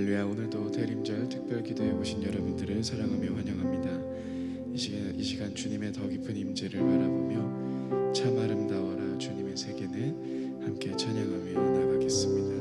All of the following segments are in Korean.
할렐루야. 오늘도 대림절 특별 기도에 오신 여러분들을 사랑하며 환영합니다. 이 시간 주님의 더 깊은 임재를 바라보며 참 아름다워라 주님의 세계는 함께 찬양하며 나가겠습니다.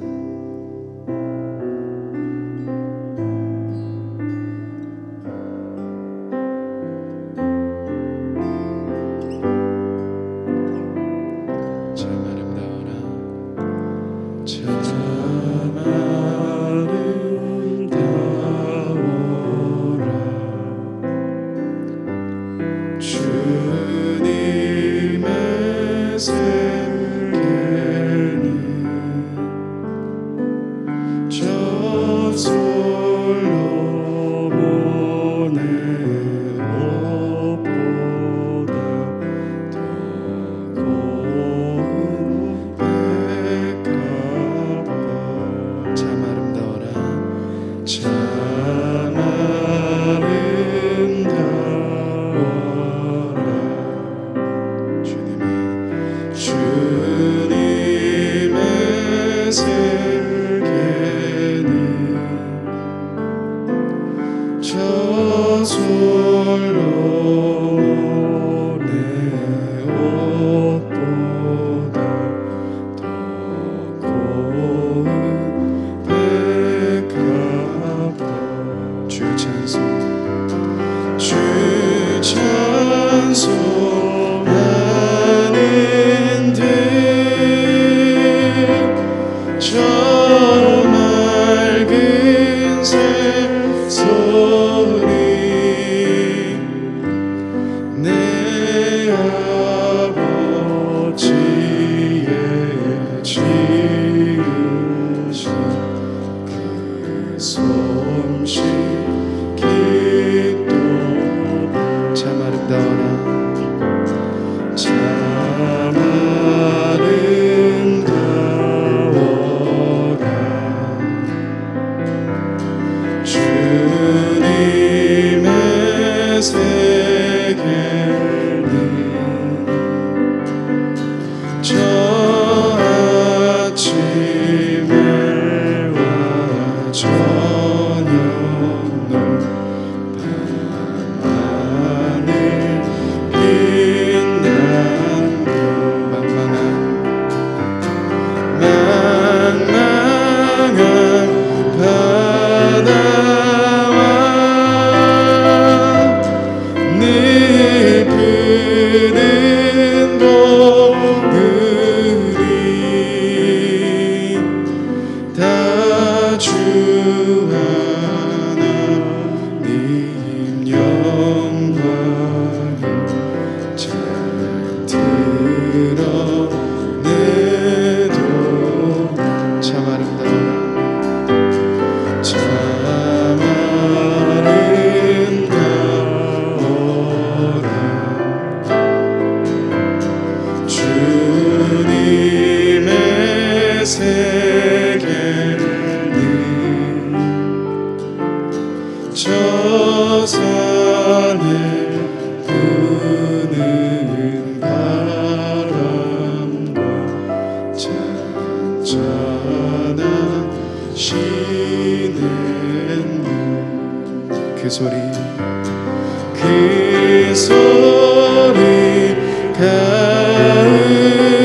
그 소리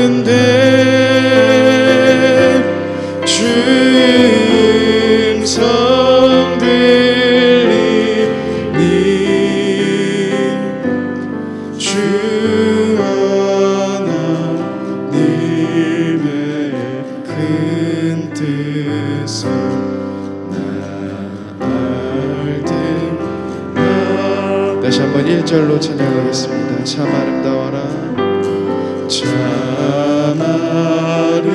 가운데 주 음성 들리니 주 하나님의 큰 뜻을 다시 한번 1절로 찬양하겠습니다. 참 아름다워라 참 아름다워라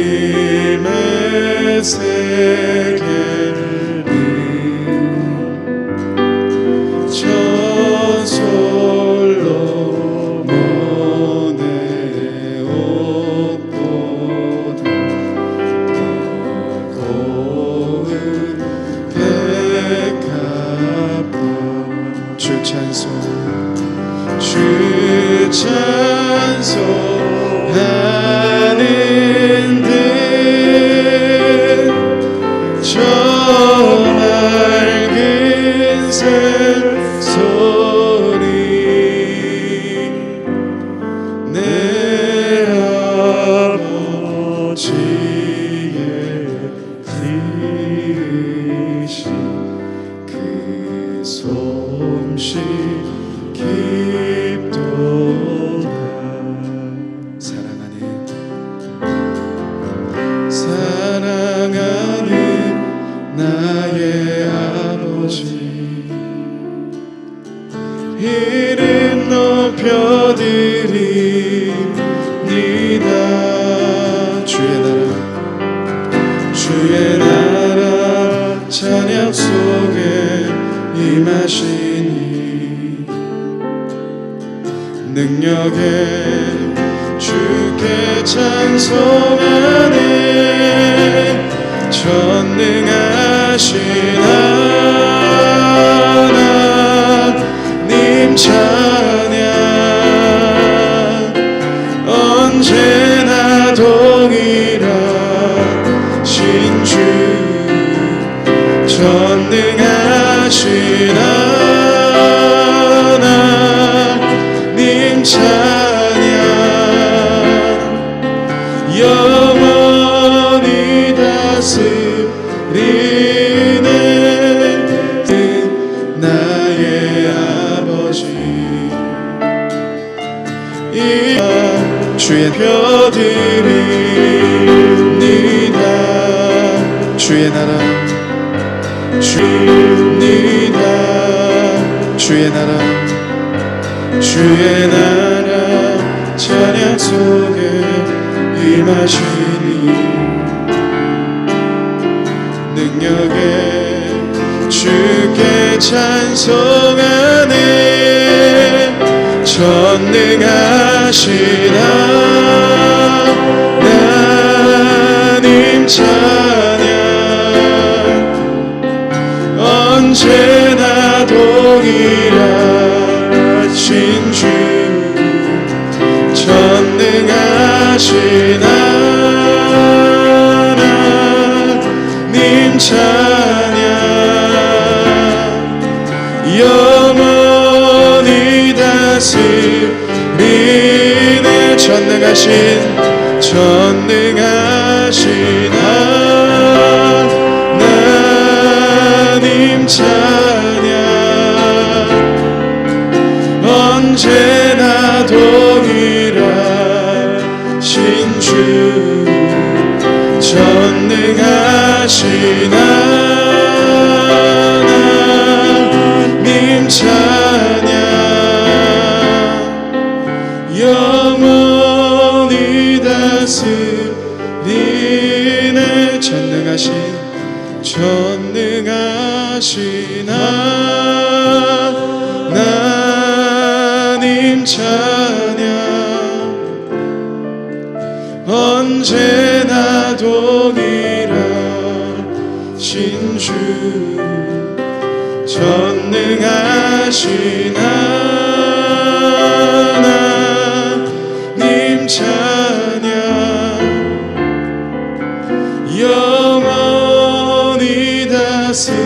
주님의 세계는 저 솔로몬의 옷보다 주 찬송 주 찬송하는 듯 저 맑은 새소리 내 아버지의 지으신 그 솜씨 깊도다. 사랑하는 나의 아버지 이름 높여드립니다. 주의 나라 찬양 속에 임하시니 능력에 주께 찬송하네. 전능하신 하나님 찬양 언제나 동일하신 주 전능하신 하나님 찬양 영원히 다스리는 나의 아버지 주의 펴드립니다. 주의 나라 주입니다. 주의 나라 찬양 속에 임하시니 능력에 주께 찬송하네. 전능하신 하나님 찬양 언제나 동일하신 주 전능하신 하나님 찬양 영원히 다스리네. 전능하신 하나님 찬양 언제나 동일하신 주 전능하신 하나님 찬양 영원히 다스리네. 전능하신 하나님 찬양 언제나 동일하신 주 전능하신 하나님 찬양 영원히 다스리네.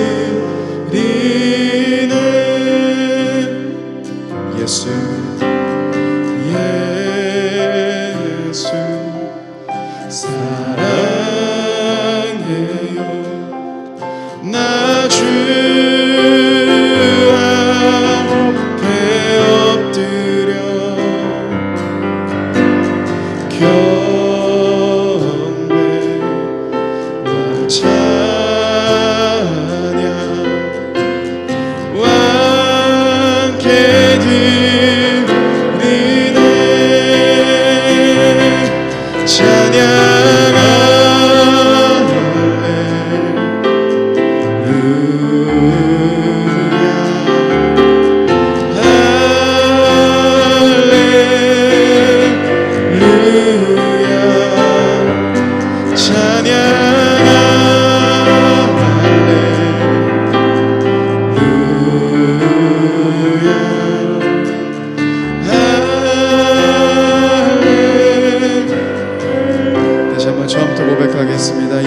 예수 사랑해요. 나 주 앞에 엎드려 경배와 찬양 함께 드리네. 찬양할래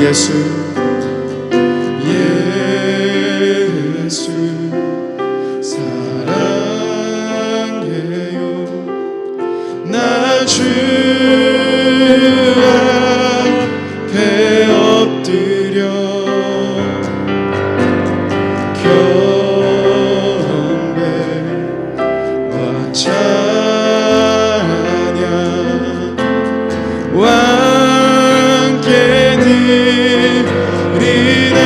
예수 예수 사랑해요. 나 주 앞에 엎드려 경배와 찬양 함께 드리네.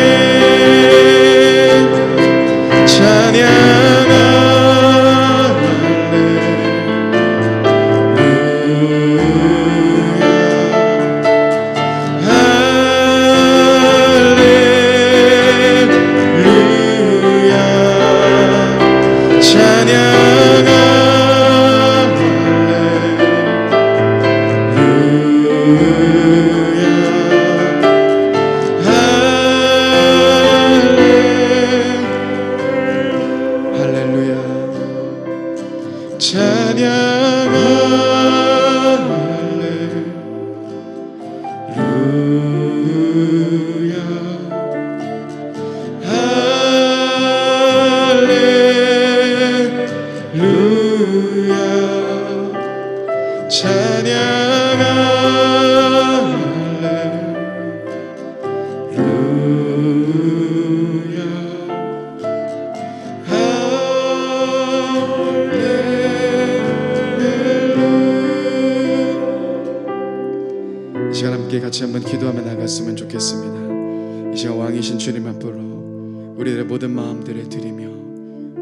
이 시간 함께 같이 한번 기도하며 나갔으면 좋겠습니다. 이 시간 왕이신 주님 앞으로 우리들의 모든 마음들을 드리며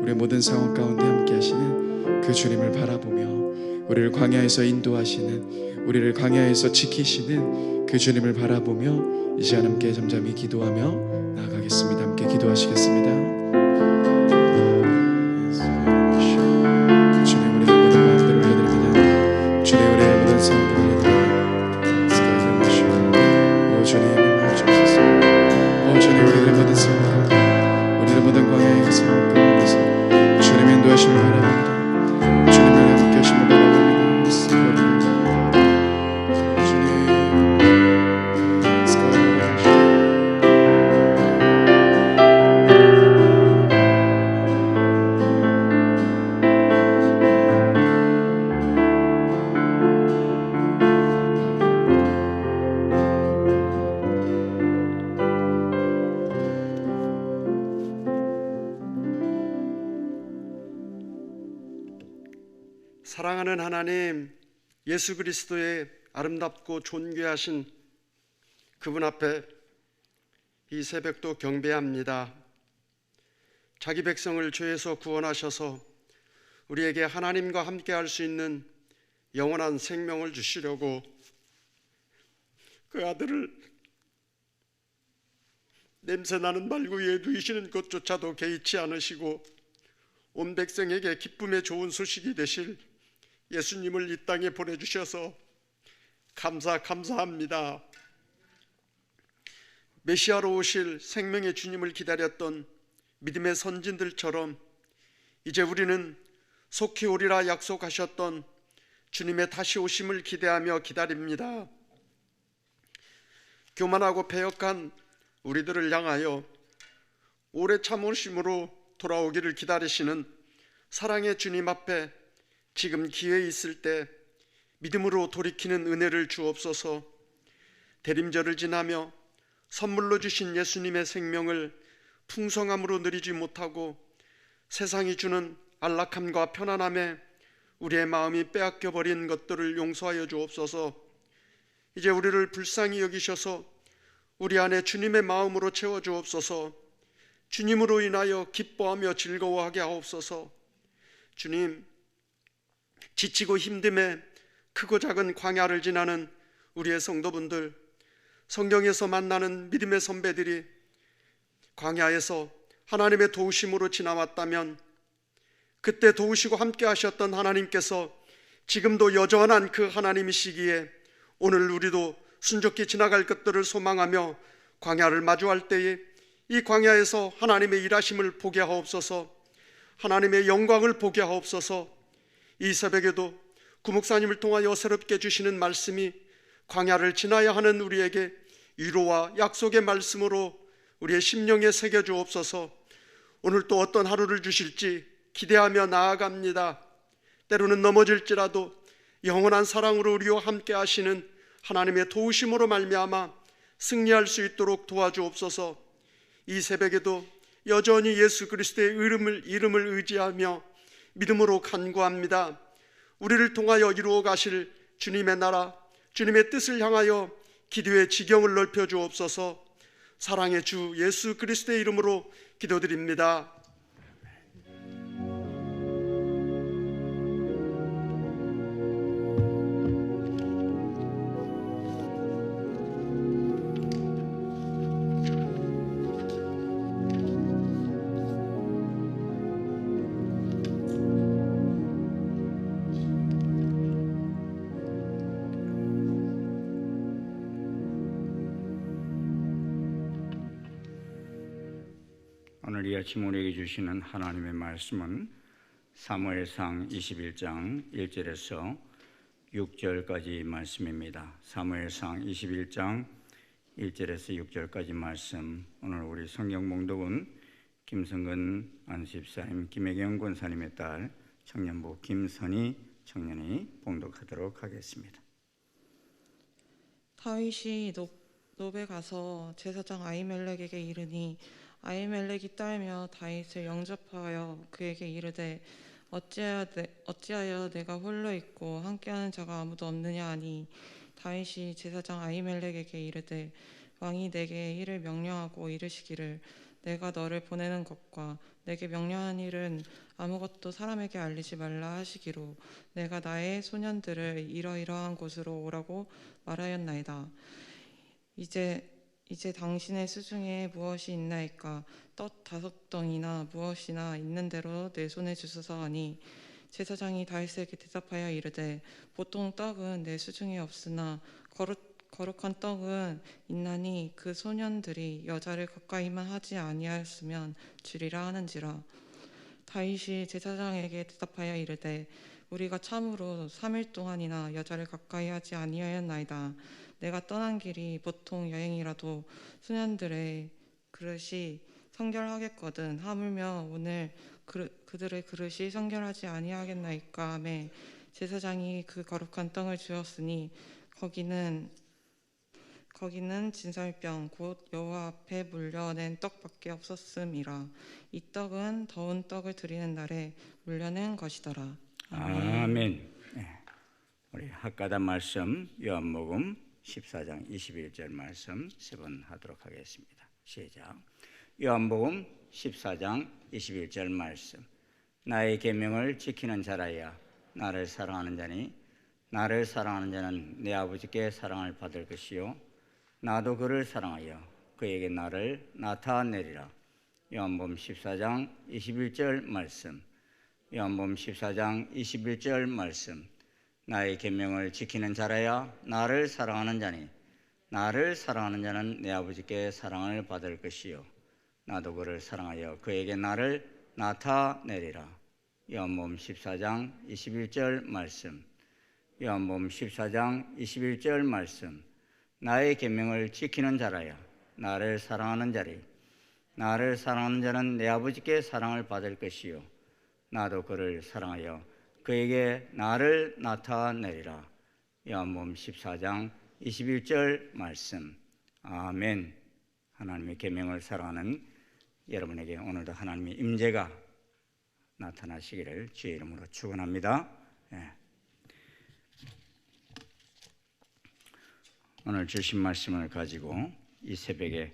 우리의 모든 상황 가운데 함께 하시는 그 주님을 바라보며 우리를 광야에서 인도하시는, 우리를 광야에서 지키시는 그 주님을 바라보며 이 시간 함께 잠잠히 기도하며 나아가겠습니다. 함께 기도하시겠습니다. 주님, 우리의 모든 마음들을 올려드립니다. 주님, 우리의 모든 상황들을 올려드립니다. 주님, 주옵소서. 주님, 우리들의 모든 상황 가운데, 우리들의 모든 광야의 상황 가운데서 주님의 인도하심을 바라봅니다. 주님의 함께 하심을 바라봅니다. 사랑하는 하나님, 예수 그리스도의 아름답고 존귀하신 그분 앞에 이 새벽도 경배합니다. 자기 백성을 죄에서 구원하셔서 우리에게 하나님과 함께 할 수 있는 영원한 생명을 주시려고 그 아들을 냄새나는 말구 위에 누이시는 것조차도 개의치 않으시고 온 백성에게 기쁨의 좋은 소식이 되실 예수님을 이 땅에 보내주셔서 감사합니다. 메시아로 오실 생명의 주님을 기다렸던 믿음의 선진들처럼 이제 우리는 속히 오리라 약속하셨던 주님의 다시 오심을 기대하며 기다립니다. 교만하고 패역한 우리들을 향하여 오래 참으심으로 돌아오기를 기다리시는 사랑의 주님 앞에 지금 기회 있을 때 믿음으로 돌이키는 은혜를 주옵소서. 대림절을 지나며 선물로 주신 예수님의 생명을 풍성함으로 누리지 못하고 세상이 주는 안락함과 편안함에 우리의 마음이 빼앗겨 버린 것들을 용서하여 주옵소서. 이제 우리를 불쌍히 여기셔서 우리 안에 주님의 마음으로 채워 주옵소서. 주님으로 인하여 기뻐하며 즐거워하게 하옵소서. 주님, 지치고 힘듦에 크고 작은 광야를 지나는 우리의 성도분들, 성경에서 만나는 믿음의 선배들이 광야에서 하나님의 도우심으로 지나왔다면 그때 도우시고 함께 하셨던 하나님께서 지금도 여전한 그 하나님이시기에 오늘 우리도 순적히 지나갈 것들을 소망하며 광야를 마주할 때에 이 광야에서 하나님의 일하심을 보게 하옵소서. 하나님의 영광을 보게 하옵소서. 이 새벽에도 구목사님을 통하여 새롭게 주시는 말씀이 광야를 지나야 하는 우리에게 위로와 약속의 말씀으로 우리의 심령에 새겨주옵소서. 오늘 또 어떤 하루를 주실지 기대하며 나아갑니다. 때로는 넘어질지라도 영원한 사랑으로 우리와 함께 하시는 하나님의 도우심으로 말미암아 승리할 수 있도록 도와주옵소서. 이 새벽에도 여전히 예수 그리스도의 이름을 의지하며 믿음으로 간구합니다. 우리를 통하여 이루어 가실 주님의 나라, 주님의 뜻을 향하여 기도의 지경을 넓혀 주옵소서. 사랑의 주 예수 그리스도의 이름으로 기도드립니다. 오늘 이 아침 우리에게 주시는 하나님의 말씀은 사무엘상 21장 1절에서 6절까지 말씀입니다. 사무엘상 21장 1절에서 6절까지 말씀. 오늘 우리 성경 봉독은 김성근 안수집사님, 김혜경 권사님의 딸 청년부 김선희 청년이 봉독하도록 하겠습니다. 다윗이 노베 가서 제사장 아히멜렉에게 이르니 아히멜렉이 떨며 다윗을 영접하여 그에게 이르되 어찌하여 내가 홀로 있고 함께하는 자가 아무도 없느냐 하니 다윗이 제사장 아히멜렉에게 이르되 왕이 내게 일을 명령하고 이르시기를 내가 너를 보내는 것과 내게 명령한 일은 아무것도 사람에게 알리지 말라 하시기로 내가 나의 소년들을 이러이러한 곳으로 오라고 말하였나이다. 이제 당신의 수중에 무엇이 있나이까? 떡 5덩이나 무엇이나 있는 대로 내 손에 주소서 하니 제사장이 다윗에게 대답하여 이르되 보통 떡은 내 수중에 없으나 거룩한 떡은 있나니 그 소년들이 여자를 가까이만 하지 아니하였으면 주리라 하는지라. 다윗이 제사장에게 대답하여 이르되 우리가 참으로 3일 동안이나 여자를 가까이 하지 아니하였나이다. 내가 떠난 길이 보통 여행이라도 소년들의 그릇이 성결하겠거든. 하물며 오늘 그들의 그릇이 성결하지 아니하겠나이까 하며 제사장이 그 거룩한 떡을 주었으니 거기는 진설병 곧 여호와 앞에 물려낸 떡밖에 없었음이라. 이 떡은 더운 떡을 드리는 날에 물려낸 것이더라. 아멘. 우리 학가다 말씀 요한복음 14장 21절 말씀 세 번 하도록 하겠습니다. 시작. 요한복음 14장 21절 말씀. 나의 계명을 지키는 자라야 나를 사랑하는 자니 나를 사랑하는 자는 내 아버지께 사랑을 받을 것이요 나도 그를 사랑하여 그에게 나를 나타내리라. 요한복음 14장 21절 말씀. 요한복음 14장 21절 말씀. 나의 계명을 지키는 자라야 나를 사랑하는 자니 나를 사랑하는 자는 내 아버지께 사랑을 받을 것이요 나도 그를 사랑하여 그에게 나를 나타내리라. 요한복음 14장 21절 말씀. 요한복음 14장 21절 말씀. 나의 계명을 지키는 자라야 나를 사랑하는 자리 나를 사랑하는 자는 내 아버지께 사랑을 받을 것이요 나도 그를 사랑하여 그에게 나를 나타내리라. 요한복음 14장 21절 말씀. 아멘. 하나님의 계명을 사랑하는 여러분에게 오늘도 하나님의 임재가 나타나시기를 주의 이름으로 축원합니다. 오늘 주신 말씀을 가지고 이 새벽에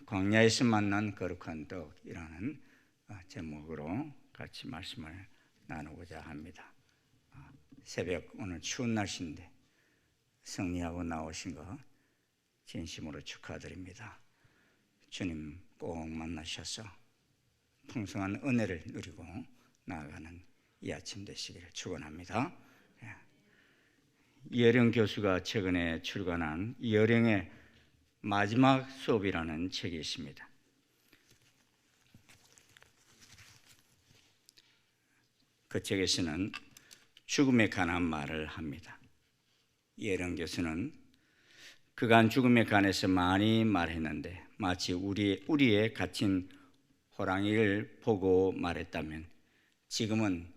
광야에서 만난 거룩한 떡이라는 제목으로 같이 말씀을 나누고자 합니다. 새벽 오늘 추운 날씨인데 승리하고 나오신 거 진심으로 축하드립니다. 주님 꼭 만나셔서 풍성한 은혜를 누리고 나아가는 이 아침 되시기를 축원합니다. 이어령 교수가 최근에 출간한 이어령의 마지막 수업이라는 책이 있습니다. 그 책에서는 죽음에 관한 말을 합니다. 이어령 교수는 그간 죽음에 관해서 많이 말했는데 마치 우리의 갇힌 호랑이를 보고 말했다면 지금은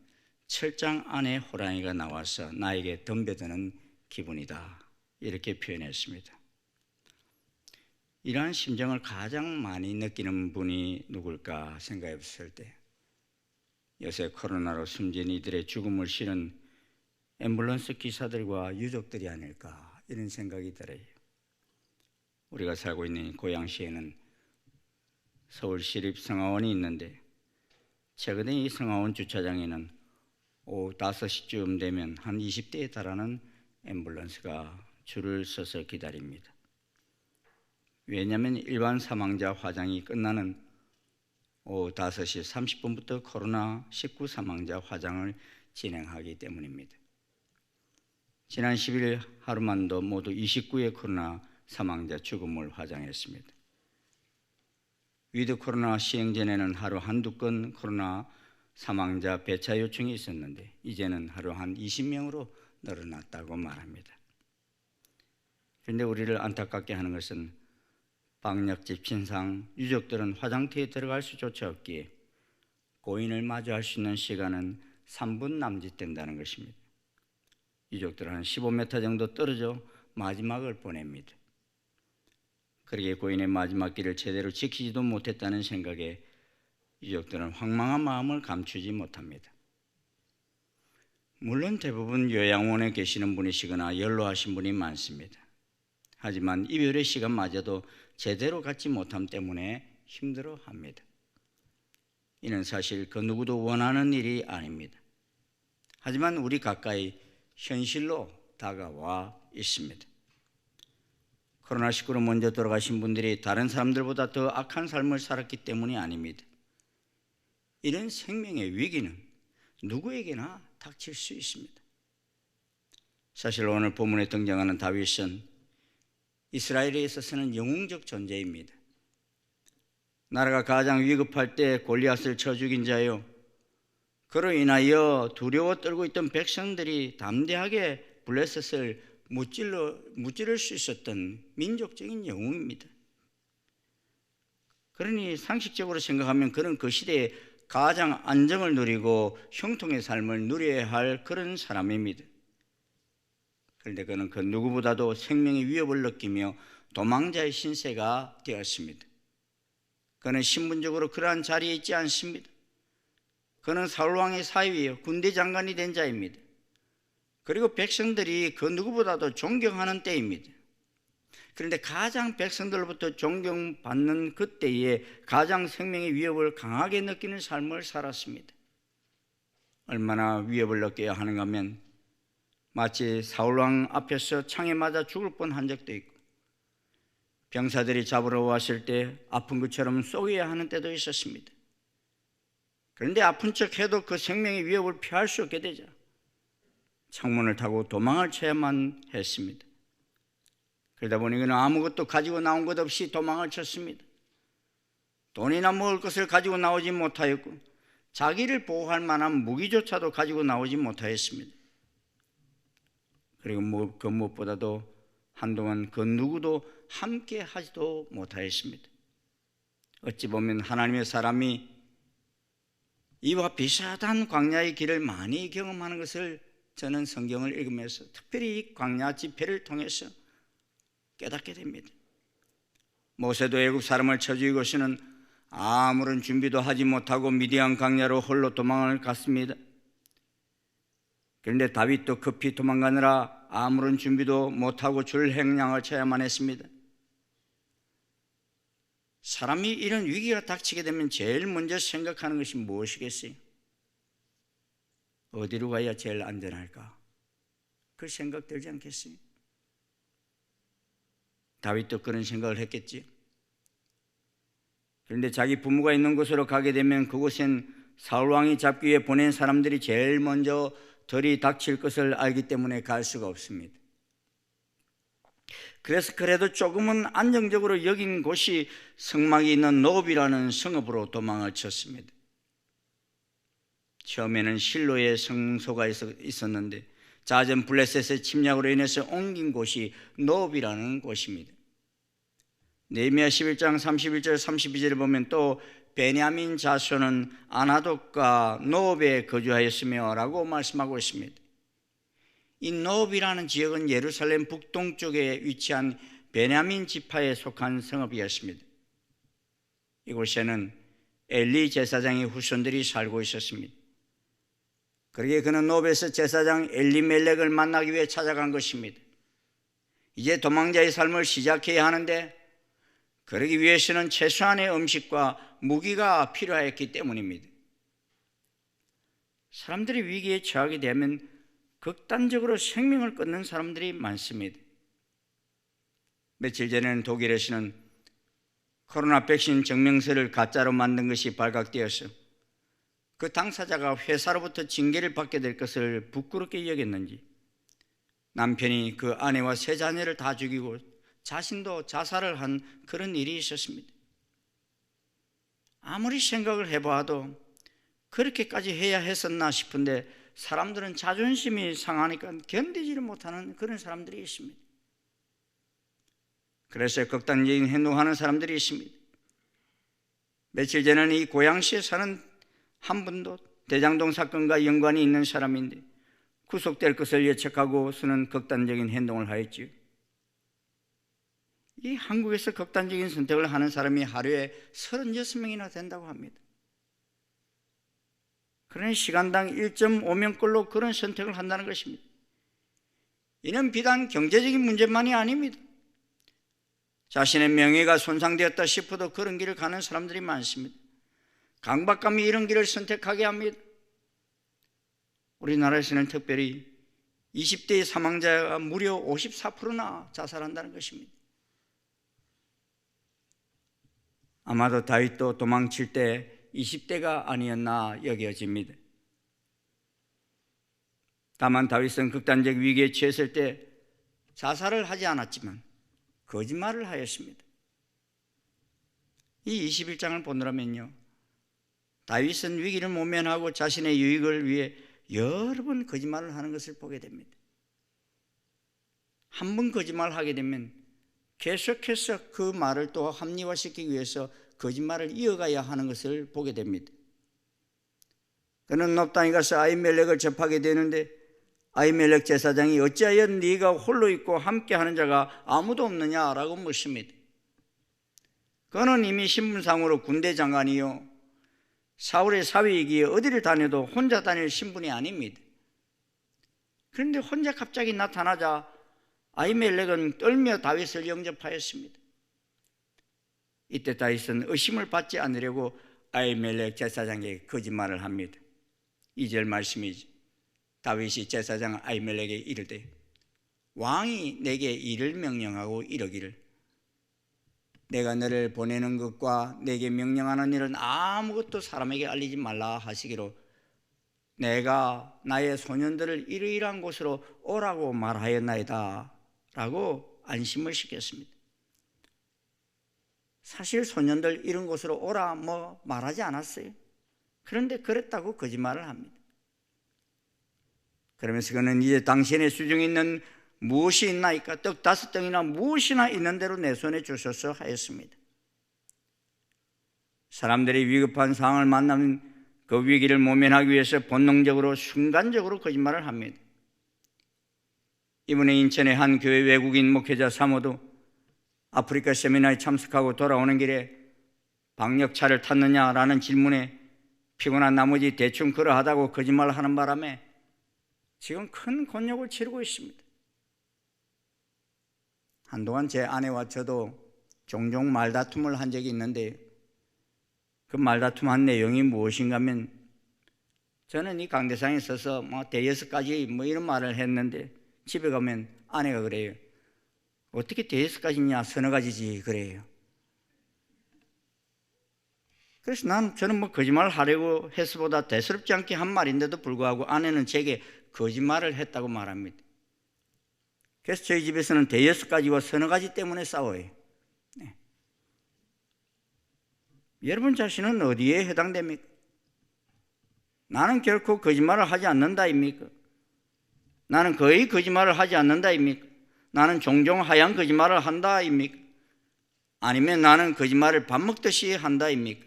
철장 안에 호랑이가 나와서 나에게 덤벼드는 기분이다, 이렇게 표현했습니다. 이러한 심정을 가장 많이 느끼는 분이 누굴까 생각해 봤을 때 요새 코로나로 숨진 이들의 죽음을 실은 앰뷸런스 기사들과 유족들이 아닐까, 이런 생각이 들어요. 우리가 살고 있는 고양시에는 서울시립성화원이 있는데 최근에 이 성화원 주차장에는 오후 5시쯤 되면 한 20대에 달하는 앰뷸런스가 줄을 서서 기다립니다. 왜냐하면 일반 사망자 화장이 끝나는 오후 5시 30분부터 코로나19 사망자 화장을 진행하기 때문입니다. 지난 10일 하루만도 모두 29의 코로나 사망자 죽음을 화장했습니다. 위드 코로나 시행 전에는 하루 한두 건 코로나 사망자 배차 요청이 있었는데 이제는 하루 한 20명으로 늘어났다고 말합니다. 그런데 우리를 안타깝게 하는 것은 방역 집신상 유족들은 화장터에 들어갈 수조차 없기에 고인을 마주할 수 있는 시간은 3분 남짓된다는 것입니다. 유족들은 한 15m 정도 떨어져 마지막을 보냅니다. 그러게 고인의 마지막 길을 제대로 지키지도 못했다는 생각에 유족들은 황망한 마음을 감추지 못합니다. 물론 대부분 요양원에 계시는 분이시거나 연로하신 분이 많습니다. 하지만 이별의 시간마저도 제대로 갖지 못함 때문에 힘들어합니다. 이는 사실 그 누구도 원하는 일이 아닙니다. 하지만 우리 가까이 현실로 다가와 있습니다. 코로나19로 먼저 돌아가신 분들이 다른 사람들보다 더 악한 삶을 살았기 때문이 아닙니다. 이런 생명의 위기는 누구에게나 닥칠 수 있습니다. 사실 오늘 본문에 등장하는 다윗은 이스라엘에 있어서는 영웅적 존재입니다. 나라가 가장 위급할 때 골리앗을 쳐 죽인 자요, 그로 인하여 두려워 떨고 있던 백성들이 담대하게 블레셋을 무찌를 수 있었던 민족적인 영웅입니다. 그러니 상식적으로 생각하면 그는 그 시대에 가장 안정을 누리고 형통의 삶을 누려야 할 그런 사람입니다. 그런데 그는 그 누구보다도 생명의 위협을 느끼며 도망자의 신세가 되었습니다. 그는 신분적으로 그러한 자리에 있지 않습니다. 그는 사울왕의 사위예요. 군대 장관이 된 자입니다. 그리고 백성들이 그 누구보다도 존경하는 때입니다. 그런데 가장 백성들로부터 존경받는 그때에 가장 생명의 위협을 강하게 느끼는 삶을 살았습니다. 얼마나 위협을 느껴야 하는가 하면 마치 사울왕 앞에서 창에 맞아 죽을 뻔한 적도 있고 병사들이 잡으러 왔을 때 아픈 것처럼 쏘여야 하는 때도 있었습니다. 그런데 아픈 척해도 그 생명의 위협을 피할 수 없게 되자 창문을 타고 도망을 쳐야만 했습니다. 그러다 보니 그는 아무것도 가지고 나온 것 없이 도망을 쳤습니다. 돈이나 먹을 것을 가지고 나오지 못하였고 자기를 보호할 만한 무기조차도 가지고 나오지 못하였습니다. 그리고 그 무엇보다도 한동안 그 누구도 함께 하지도 못하였습니다. 어찌 보면 하나님의 사람이 이와 비슷한 광야의 길을 많이 경험하는 것을 저는 성경을 읽으면서 특별히 이 광야 집회를 통해서 깨닫게 됩니다. 모세도 애굽 사람을 쳐 죽이고서는 아무런 준비도 하지 못하고 미디안 광야로 홀로 도망을 갔습니다. 그런데 다윗도 급히 도망가느라 아무런 준비도 못하고 줄행량을 쳐야만 했습니다. 사람이 이런 위기가 닥치게 되면 제일 먼저 생각하는 것이 무엇이겠어요? 어디로 가야 제일 안전할까? 그 생각 들지 않겠어요? 다윗도 그런 생각을 했겠지. 그런데 자기 부모가 있는 곳으로 가게 되면 그곳엔 사울왕이 잡기 위해 보낸 사람들이 제일 먼저 들이닥칠 것을 알기 때문에 갈 수가 없습니다. 그래서 그래도 조금은 안정적으로 여긴 곳이 성막이 있는 노브이라는 성읍으로 도망을 쳤습니다. 처음에는 실로의 성소가 있었는데 자전 블레셋의 침략으로 인해서 옮긴 곳이 노업이라는 곳입니다. 느헤미야 11장 31절 32절을 보면 또 베냐민 자손은 아나돗과 노업에 거주하였으며 라고 말씀하고 있습니다. 이 노업이라는 지역은 예루살렘 북동쪽에 위치한 베냐민 지파에 속한 성읍이었습니다. 이곳에는 엘리 제사장의 후손들이 살고 있었습니다. 그러기에 그는 노업에서 제사장 엘리멜렉을 만나기 위해 찾아간 것입니다. 이제 도망자의 삶을 시작해야 하는데 그러기 위해서는 최소한의 음식과 무기가 필요했기 때문입니다. 사람들이 위기에 처하게 되면 극단적으로 생명을 끊는 사람들이 많습니다. 며칠 전에는 독일에서는 코로나 백신 증명서를 가짜로 만든 것이 발각되어서 그 당사자가 회사로부터 징계를 받게 될 것을 부끄럽게 여겼는지 남편이 그 아내와 세 자녀를 다 죽이고 자신도 자살을 한 그런 일이 있었습니다. 아무리 생각을 해봐도 그렇게까지 해야 했었나 싶은데 사람들은 자존심이 상하니까 견디지를 못하는 그런 사람들이 있습니다. 그래서 극단적인 행동하는 사람들이 있습니다. 며칠 전에는 이 고양시에 사는 한 분도 대장동 사건과 연관이 있는 사람인데 구속될 것을 예측하고서는 극단적인 행동을 하였지요. 이 한국에서 극단적인 선택을 하는 사람이 하루에 36명이나 된다고 합니다. 그러니 시간당 1.5명꼴로 그런 선택을 한다는 것입니다. 이는 비단 경제적인 문제만이 아닙니다. 자신의 명예가 손상되었다 싶어도 그런 길을 가는 사람들이 많습니다. 강박감이 이런 길을 선택하게 합니다. 우리나라에서는 특별히 20대의 사망자가 무려 54%나 자살한다는 것입니다. 아마도 다윗도 도망칠 때 20대가 아니었나 여겨집니다. 다만 다윗은 극단적 위기에 처했을 때 자살을 하지 않았지만 거짓말을 하였습니다. 이 21장을 보느라면요, 다윗은 위기를 모면하고 자신의 유익을 위해 여러 번 거짓말을 하는 것을 보게 됩니다. 한 번 거짓말하게 되면 계속해서 그 말을 또 합리화시키기 위해서 거짓말을 이어가야 하는 것을 보게 됩니다. 그는 놉단에 가서 아히멜렉을 접하게 되는데 아히멜렉 제사장이 어찌하여 네가 홀로 있고 함께하는 자가 아무도 없느냐라고 묻습니다. 그는 이미 신분상으로 군대 장관이요 사울의 사위이기에 어디를 다녀도 혼자 다닐 신분이 아닙니다. 그런데 혼자 갑자기 나타나자 아히멜렉은 떨며 다윗을 영접하였습니다. 이때 다윗은 의심을 받지 않으려고 아히멜렉 제사장에게 거짓말을 합니다. 2절 말씀이지. 다윗이 제사장 아히멜렉에게 이르되 왕이 내게 이를 명령하고 이르기를 내가 너를 보내는 것과 내게 명령하는 일은 아무것도 사람에게 알리지 말라 하시기로 내가 나의 소년들을 이러이러한 곳으로 오라고 말하였나이다 라고 안심을 시켰습니다. 사실 소년들 이런 곳으로 오라 말하지 않았어요. 그런데 그랬다고 거짓말을 합니다. 그러면서 그는 이제 당신의 수중에 있는 무엇이 있나이까 떡 5덩이나 무엇이나 있는 대로 내 손에 주소서 하였습니다. 사람들이 위급한 상황을 만나면 그 위기를 모면하기 위해서 본능적으로 순간적으로 거짓말을 합니다. 이번에 인천의 한 교회 외국인 목회자 사모도 아프리카 세미나에 참석하고 돌아오는 길에 방역차를 탔느냐라는 질문에 피곤한 나머지 대충 그러하다고 거짓말을 하는 바람에 지금 큰 곤욕을 치르고 있습니다. 한동안 제 아내와 저도 종종 말다툼을 한 적이 있는데 그 말다툼한 내용이 무엇인가 하면 저는 이 강대상에 서서 대여섯 가지 이런 말을 했는데 집에 가면 아내가 그래요. 어떻게 대여섯 가지냐, 서너 가지지 그래요. 그래서 저는 거짓말을 하려고 해서보다 대수롭지 않게 한 말인데도 불구하고 아내는 제게 거짓말을 했다고 말합니다. 그래서 저희 집에서는 대여섯 가지와 서너 가지 때문에 싸워요. 네. 여러분 자신은 어디에 해당됩니까? 나는 결코 거짓말을 하지 않는다입니까? 나는 거의 거짓말을 하지 않는다입니까? 나는 종종 하얀 거짓말을 한다입니까? 아니면 나는 거짓말을 밥 먹듯이 한다입니까?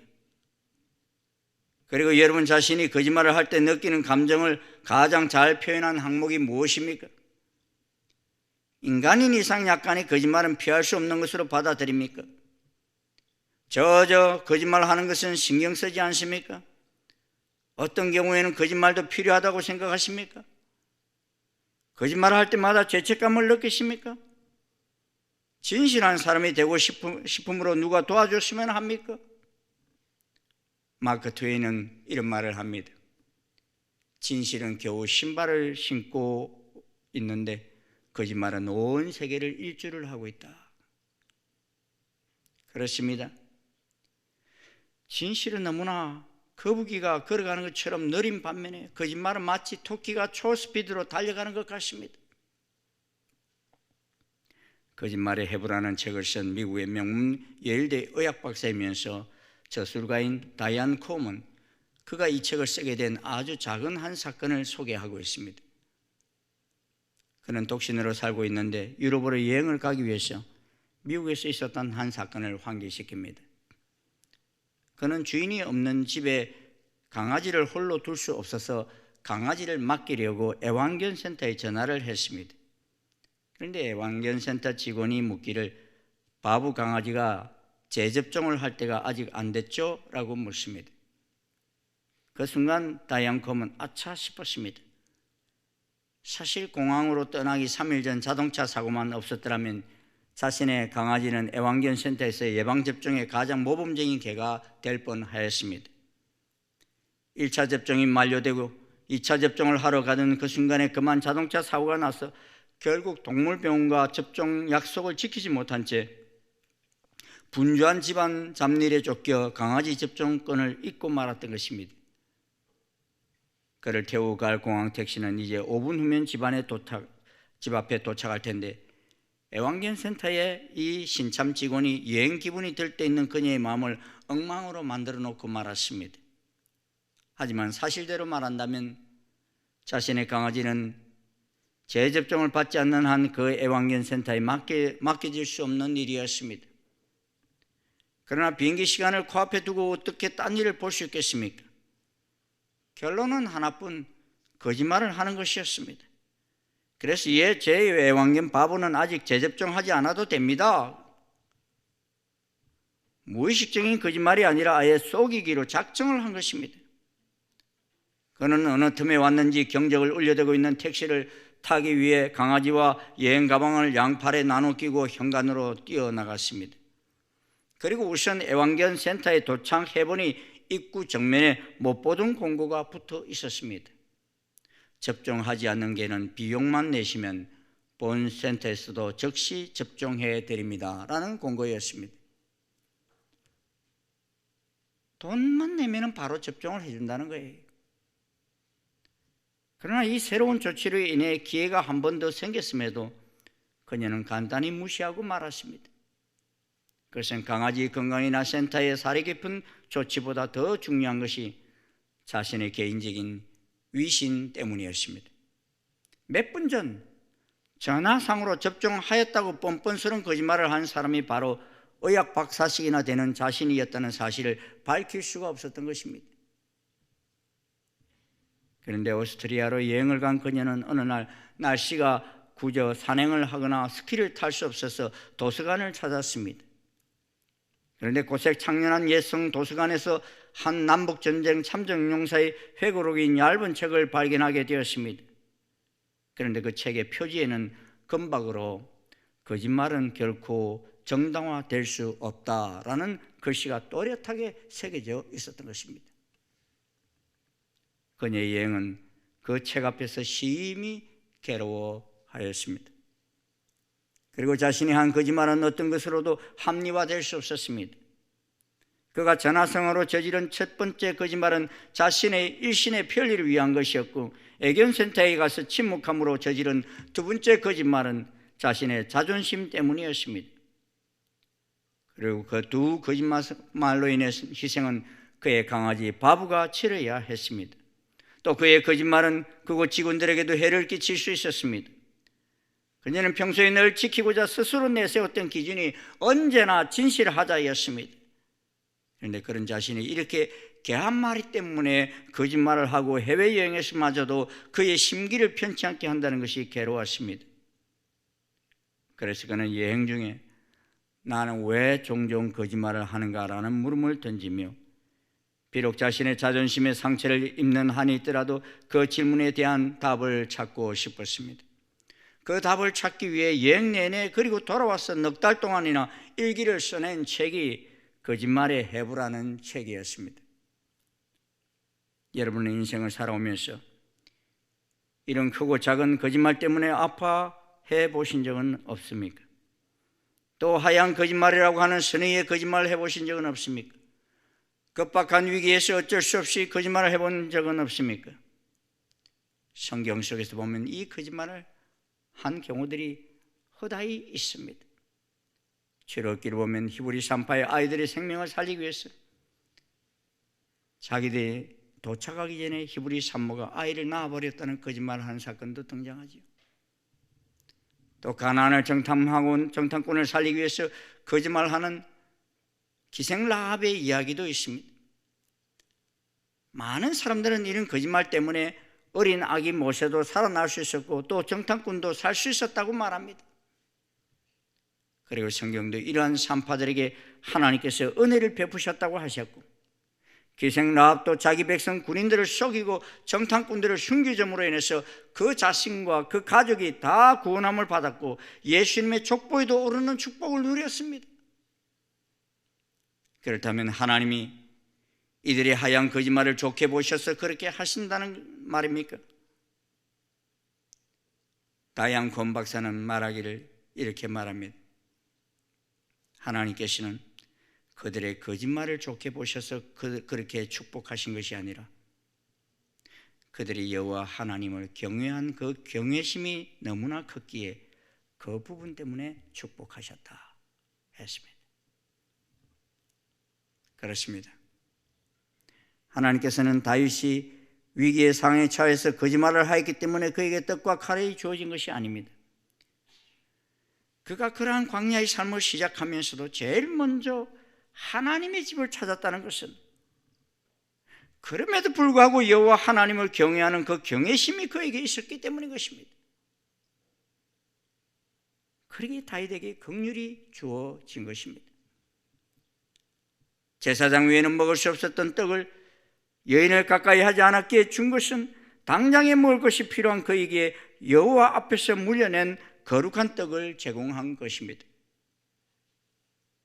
그리고 여러분 자신이 거짓말을 할 때 느끼는 감정을 가장 잘 표현한 항목이 무엇입니까? 인간인 이상 약간의 거짓말은 피할 수 없는 것으로 받아들입니까? 거짓말하는 것은 신경 쓰지 않습니까? 어떤 경우에는 거짓말도 필요하다고 생각하십니까? 거짓말을 할 때마다 죄책감을 느끼십니까? 진실한 사람이 되고 싶음으로 누가 도와줬으면 합니까? 마크 트웨이는 이런 말을 합니다. 진실은 겨우 신발을 신고 있는데 거짓말은 온 세계를 일주를 하고 있다. 그렇습니다. 진실은 너무나 거북이가 걸어가는 것처럼 느린 반면에 거짓말은 마치 토끼가 초스피드로 달려가는 것 같습니다. 거짓말의 해부라는 책을 쓴 미국의 명문 예일대 의학 박사이면서 저술가인 다이안 콤은 그가 이 책을 쓰게 된 아주 작은 한 사건을 소개하고 있습니다. 그는 독신으로 살고 있는데 유럽으로 여행을 가기 위해서 미국에서 있었던 한 사건을 환기시킵니다. 그는 주인이 없는 집에 강아지를 홀로 둘 수 없어서 강아지를 맡기려고 애완견센터에 전화를 했습니다. 그런데 애완견센터 직원이 묻기를 바부 강아지가 재접종을 할 때가 아직 안 됐죠? 라고 묻습니다. 그 순간 다이안 콤은 아차 싶었습니다. 사실 공항으로 떠나기 3일 전 자동차 사고만 없었더라면 자신의 강아지는 애완견센터에서 예방접종의 가장 모범적인 개가 될 뻔하였습니다. 1차 접종이 만료되고 2차 접종을 하러 가던 그 순간에 그만 자동차 사고가 나서 결국 동물병원과 접종 약속을 지키지 못한 채 분주한 집안 잡일에 쫓겨 강아지 접종권을 잊고 말았던 것입니다. 그를 태우고 갈 공항 택시는 이제 5분 후면 집 앞에 도착할 텐데 애완견센터의 이 신참 직원이 여행 기분이 들 때 있는 그녀의 마음을 엉망으로 만들어 놓고 말았습니다. 하지만 사실대로 말한다면 자신의 강아지는 재접종을 받지 않는 한 그 애완견센터에 맡겨질 수 없는 일이었습니다. 그러나 비행기 시간을 코앞에 두고 어떻게 딴 일을 볼 수 있겠습니까? 결론은 하나뿐, 거짓말을 하는 것이었습니다. 그래서 제 애완견 바보는 아직 재접종하지 않아도 됩니다. 무의식적인 거짓말이 아니라 아예 속이기로 작정을 한 것입니다. 그는 어느 틈에 왔는지 경적을 울려대고 있는 택시를 타기 위해 강아지와 여행 가방을 양팔에 나눠 끼고 현관으로 뛰어나갔습니다. 그리고 우선 애완견 센터에 도착해보니 입구 정면에 못 보던 공고가 붙어 있었습니다. 접종하지 않는 개는 비용만 내시면 본 센터에서도 즉시 접종해 드립니다 라는 공고였습니다. 돈만 내면 바로 접종을 해준다는 거예요. 그러나 이 새로운 조치로 인해 기회가 한 번 더 생겼음에도 그녀는 간단히 무시하고 말았습니다. 그것은 강아지 건강이나 센터의 사리 깊은 조치보다 더 중요한 것이 자신의 개인적인 위신 때문이었습니다. 몇 분 전 전화상으로 접종하였다고 뻔뻔스러운 거짓말을 한 사람이 바로 의학 박사식이나 되는 자신이었다는 사실을 밝힐 수가 없었던 것입니다. 그런데 오스트리아로 여행을 간 그녀는 어느 날 날씨가 굳어 산행을 하거나 스키를 탈 수 없어서 도서관을 찾았습니다. 그런데 고색 창년한 여성 도서관에서 한 남북전쟁 참전용사의 회고록인 얇은 책을 발견하게 되었습니다. 그런데 그 책의 표지에는 금박으로 거짓말은 결코 정당화될 수 없다라는 글씨가 또렷하게 새겨져 있었던 것입니다. 그녀의 여행은 그 책 앞에서 심히 괴로워하였습니다. 그리고 자신이 한 거짓말은 어떤 것으로도 합리화될 수 없었습니다. 그가 전화성으로 저지른 첫 번째 거짓말은 자신의 일신의 편리를 위한 것이었고, 애견센터에 가서 침묵함으로 저지른 두 번째 거짓말은 자신의 자존심 때문이었습니다. 그리고 그 두 거짓말로 인해 희생은 그의 강아지 바부가 치러야 했습니다. 또 그의 거짓말은 그곳 직원들에게도 해를 끼칠 수 있었습니다. 그녀는 평소에 늘 지키고자 스스로 내세웠던 기준이 언제나 진실하자였습니다. 그런데 그런 자신이 이렇게 개 한 마리 때문에 거짓말을 하고 해외여행에서마저도 그의 심기를 편치 않게 한다는 것이 괴로웠습니다. 그래서 그는 여행 중에 나는 왜 종종 거짓말을 하는가라는 물음을 던지며 비록 자신의 자존심에 상처를 입는 한이 있더라도 그 질문에 대한 답을 찾고 싶었습니다. 그 답을 찾기 위해 여행 내내 그리고 돌아와서 넉 달 동안이나 일기를 써낸 책이 거짓말의 해부라는 책이었습니다. 여러분의 인생을 살아오면서 이런 크고 작은 거짓말 때문에 아파해 보신 적은 없습니까? 또 하얀 거짓말이라고 하는 선의의 거짓말을 해보신 적은 없습니까? 급박한 위기에서 어쩔 수 없이 거짓말을 해본 적은 없습니까? 성경 속에서 보면 이 거짓말을 한 경우들이 허다히 있습니다. 출애굽기를 보면 히브리 산파의 아이들의 생명을 살리기 위해서 자기들이 도착하기 전에 히브리 산모가 아이를 낳아버렸다는 거짓말을 하는 사건도 등장하죠. 또 가나안을 정탐꾼을 살리기 위해서 거짓말하는 기생 라합의 이야기도 있습니다. 많은 사람들은 이런 거짓말 때문에 어린 아기 모세도 살아날 수 있었고 또 정탐꾼도 살 수 있었다고 말합니다. 그리고 성경도 이러한 산파들에게 하나님께서 은혜를 베푸셨다고 하셨고 기생 라합도 자기 백성 군인들을 속이고 정탐꾼들을 숨겨줌으로 인해서 그 자신과 그 가족이 다 구원함을 받았고 예수님의 족보에도 오르는 축복을 누렸습니다. 그렇다면 하나님이 이들의 하얀 거짓말을 좋게 보셔서 그렇게 하신다는 말입니까? 다양 권 박사는 말하기를 이렇게 말합니다. 하나님께서는 그들의 거짓말을 좋게 보셔서 그렇게 축복하신 것이 아니라 그들이 여호와 하나님을 경외한 그 경외심이 너무나 컸기에 그 부분 때문에 축복하셨다 했습니다. 그렇습니다. 하나님께서는 다윗이 위기의 상황에 처해서 거짓말을 하였기 때문에 그에게 떡과 칼이 주어진 것이 아닙니다. 그가 그러한 광야의 삶을 시작하면서도 제일 먼저 하나님의 집을 찾았다는 것은 그럼에도 불구하고 여호와 하나님을 경외하는 그 경외심이 그에게 있었기 때문인 것입니다. 그러기에 다윗에게 긍휼이 주어진 것입니다. 제사장 외에는 먹을 수 없었던 떡을 여인을 가까이 하지 않았기에 준 것은 당장에 먹을 것이 필요한 그에게 여호와 앞에서 물려낸 거룩한 떡을 제공한 것입니다.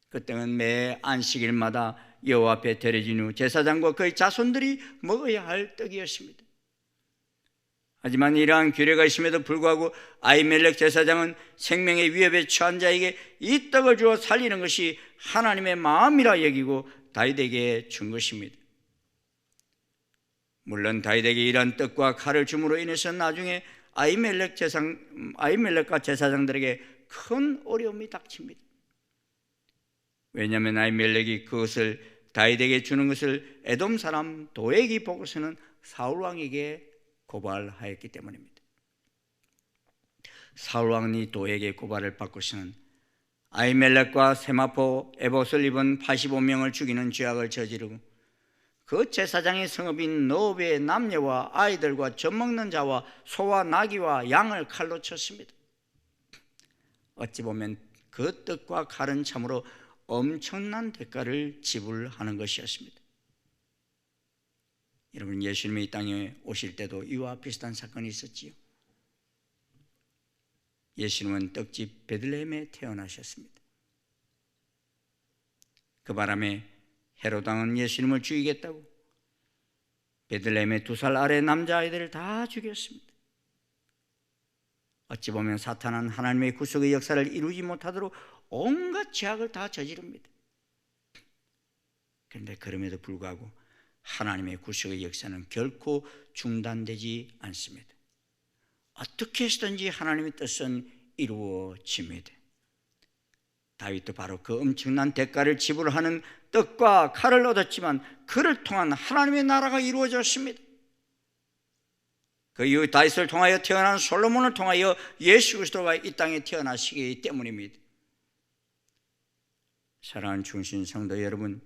그 떡은 매 안식일마다 여호와 앞에 드려진 후 제사장과 그의 자손들이 먹어야 할 떡이었습니다. 하지만 이러한 규례가 있음에도 불구하고 아히멜렉 제사장은 생명의 위협에 처한 자에게 이 떡을 주어 살리는 것이 하나님의 마음이라 여기고 다윗에게 준 것입니다. 물론 다윗에게 이러한 떡과 칼을 줌으로 인해서 나중에 아히멜렉과 제사장들에게 큰 어려움이 닥칩니다. 왜냐하면 아히멜렉이 그것을 다윗에게 주는 것을 에돔 사람 도액이 보고서는 사울 왕에게 고발하였기 때문입니다. 사울 왕이 도액의 고발을 받고서는 아히멜렉과 세마포 에봇을 입은 85명을 죽이는 죄악을 저지르고 그 제사장의 성읍인 노브의 남녀와 아이들과 젖먹는 자와 소와 나귀와 양을 칼로 쳤습니다. 어찌 보면 그 떡과 칼은 참으로 엄청난 대가를 지불하는 것이었습니다. 여러분, 예수님이 이 땅에 오실 때도 이와 비슷한 사건이 있었지요. 예수님은 떡집 베들레헴에 태어나셨습니다. 그 바람에 헤롯 왕은 예수님을 죽이겠다고 베들레헴의 2살 아래 남자아이들을 다 죽였습니다. 어찌 보면 사탄은 하나님의 구속의 역사를 이루지 못하도록 온갖 죄악을 다 저지릅니다. 그런데 그럼에도 불구하고 하나님의 구속의 역사는 결코 중단되지 않습니다. 어떻게 해서든지 하나님의 뜻은 이루어집니다. 다윗도 바로 그 엄청난 대가를 지불하는 떡과 칼을 얻었지만 그를 통한 하나님의 나라가 이루어졌습니다. 그 이후 다윗을 통하여 태어난 솔로몬을 통하여 예수 그리스도가 이 땅에 태어나시기 때문입니다. 사랑하는 중신 성도 여러분,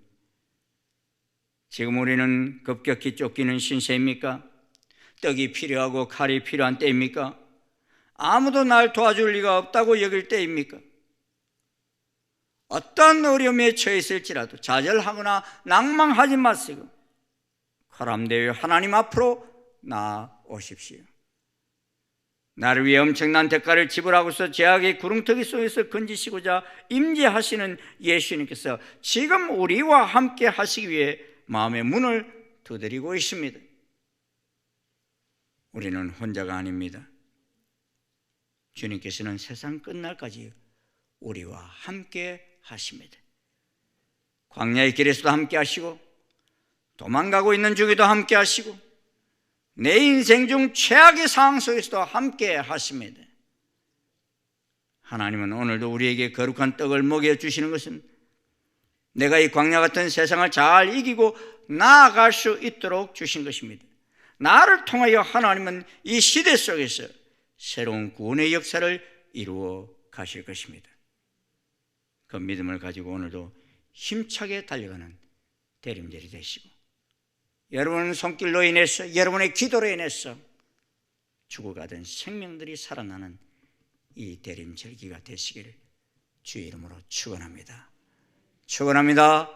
지금 우리는 급격히 쫓기는 신세입니까? 떡이 필요하고 칼이 필요한 때입니까? 아무도 날 도와줄 리가 없다고 여길 때입니까? 어떤 어려움에 처했을지라도 좌절하거나 낭망하지 마시고 가람되어 하나님 앞으로 나아오십시오. 나를 위해 엄청난 대가를 지불하고서 죄악의 구렁텅이 속에서 건지시고자 임재하시는 예수님께서 지금 우리와 함께 하시기 위해 마음의 문을 두드리고 있습니다. 우리는 혼자가 아닙니다. 주님께서는 세상 끝날까지 우리와 함께 하십니다. 광야의 길에서도 함께 하시고 도망가고 있는 중에도 함께 하시고 내 인생 중 최악의 상황 속에서도 함께 하십니다. 하나님은 오늘도 우리에게 거룩한 떡을 먹여주시는 것은 내가 이 광야 같은 세상을 잘 이기고 나아갈 수 있도록 주신 것입니다. 나를 통하여 하나님은 이 시대 속에서 새로운 구원의 역사를 이루어 가실 것입니다. 그 믿음을 가지고 오늘도 힘차게 달려가는 대림절이 되시고 여러분 손길로 인해서 여러분의 기도로 인해서 죽어가던 생명들이 살아나는 이 대림절기가 되시기를 주의 이름으로 축원합니다. 축원합니다.